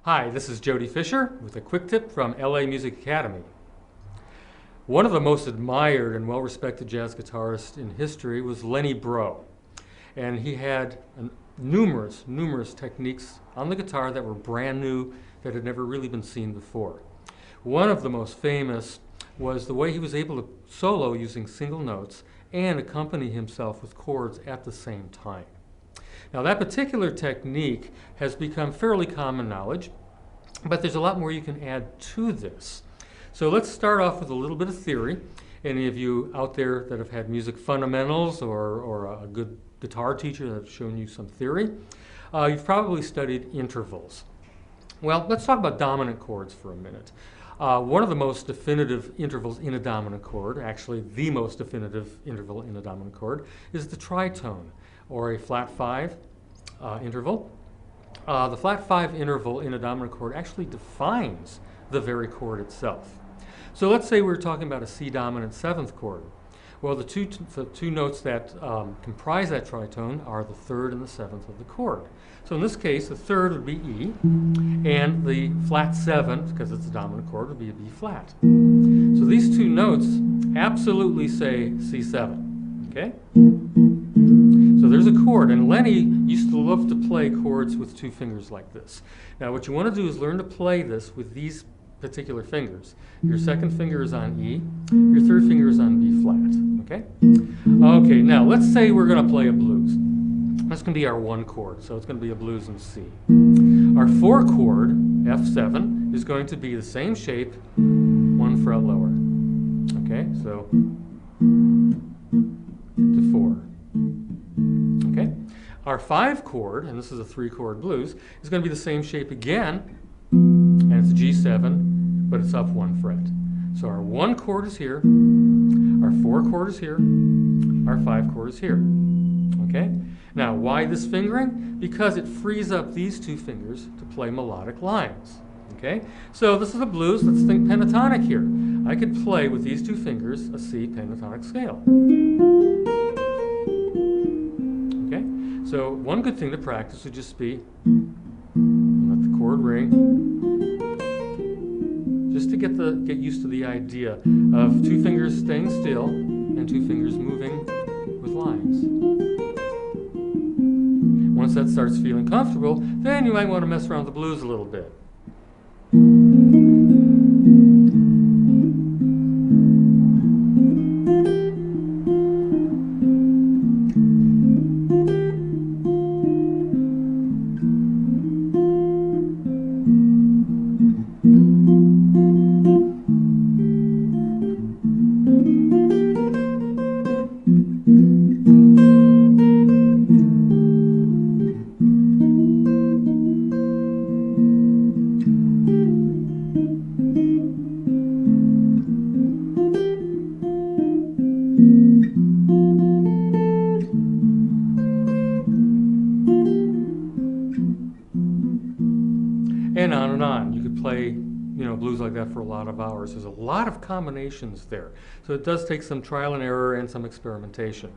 Hi, this is Jody Fisher with a quick tip from LA Music Academy. One of the most admired and well-respected jazz guitarists in history was Lenny Breau. And he had numerous techniques on the guitar that were brand new, that had never really been seen before. One of the most famous was the way he was able to solo using single notes and accompany himself with chords at the same time. Now that particular technique has become fairly common knowledge, but there's a lot more you can add to this. So let's start off with a little bit of theory. Any of you out there that have had music fundamentals or a good guitar teacher that have shown you some theory, you've probably studied intervals. Well, let's talk about dominant chords for a minute. One of the most definitive intervals in a dominant chord, actually the most definitive interval in a dominant chord, is the tritone, or a flat 5 interval. The flat 5 interval in a dominant chord actually defines the very chord itself. So let's say we're talking about a C dominant 7th chord. Well, the two notes that comprise that tritone are the 3rd and the 7th of the chord. So in this case, the 3rd would be E, and the flat 7th, because it's a dominant chord, would be a B flat. So these two notes absolutely say C7, okay? So there's a chord, and Lenny used to love to play chords with 2 fingers like this. Now what you want to do is learn to play this with these particular fingers. Your 2nd finger is on E, your 3rd finger is on B flat, okay? Okay, now let's say we're going to play a blues. That's going to be our 1 chord, so it's going to be a blues in C. Our 4 chord, F7, is going to be the same shape, 1 fret lower. Okay, so to 4. Okay, our 5 chord, and this is a 3 chord blues, is going to be the same shape again, and it's a G7, but it's up 1 fret. So our 1 chord is here, our 4 chord is here, our 5 chord is here. Okay? Now, why this fingering? Because it frees up these 2 fingers to play melodic lines. Okay? So this is a blues. Let's think pentatonic here. I could play with these 2 fingers a C pentatonic scale. Okay? So one good thing to practice would just be let the chord ring, just to get used to the idea of 2 fingers staying still and 2 fingers moving with lines. Once that starts feeling comfortable, then you might want to mess around with the blues a little bit. And on and on. You could play, blues like that for a lot of hours. There's a lot of combinations there. So it does take some trial and error and some experimentation.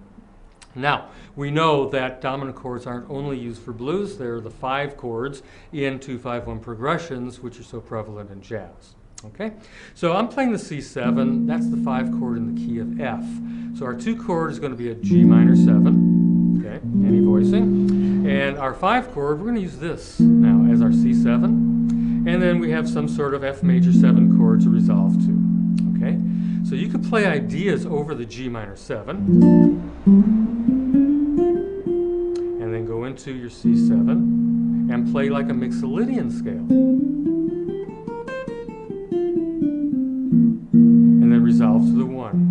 Now, we know that dominant chords aren't only used for blues. They're the 5 chords in 2-5-1 progressions, which are so prevalent in jazz. Okay? So I'm playing the C7. That's the 5 chord in the key of F. So our 2 chord is going to be a G minor 7. Okay? Any voicing. And our 5 chord, we're going to use this now as our C7. And then we have some sort of F major 7 chord to resolve to. Okay? So you could play ideas over the G minor 7. And then go into your C7 and play like a Mixolydian scale. And then resolve to the 1.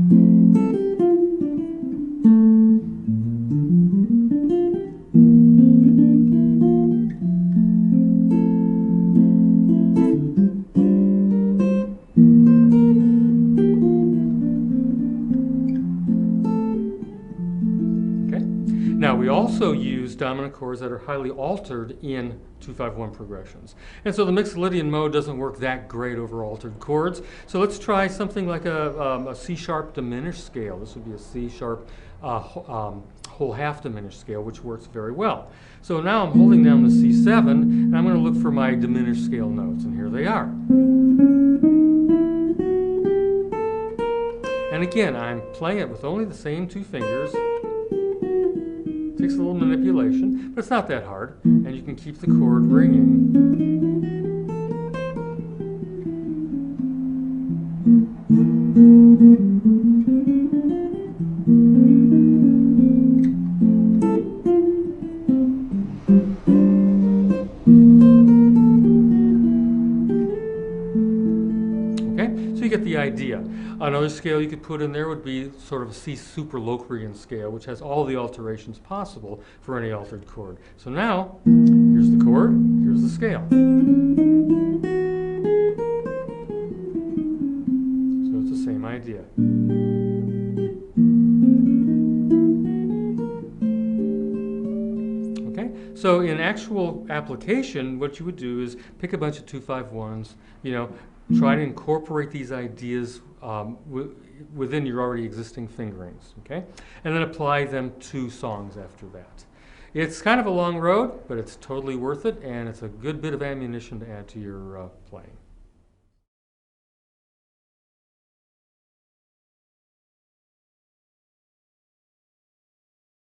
Now, we also use dominant chords that are highly altered in 2-5-1 progressions. And so the Mixolydian mode doesn't work that great over altered chords. So let's try something like a C-sharp diminished scale. This would be a C-sharp whole half diminished scale, which works very well. So now I'm holding down the C7, and I'm going to look for my diminished scale notes, and here they are. And again, I'm playing it with only the same 2 fingers. Takes a little manipulation, but it's not that hard, and you can keep the chord ringing. So you get the idea. Another scale you could put in there would be sort of a C superlocrian scale, which has all the alterations possible for any altered chord. So now, here's the chord, here's the scale. So it's the same idea. Okay? So in actual application, what you would do is pick a bunch of 2-5-1s, try to incorporate these ideas within your already existing fingerings, okay? And then apply them to songs after that. It's kind of a long road, but it's totally worth it, and it's a good bit of ammunition to add to your playing.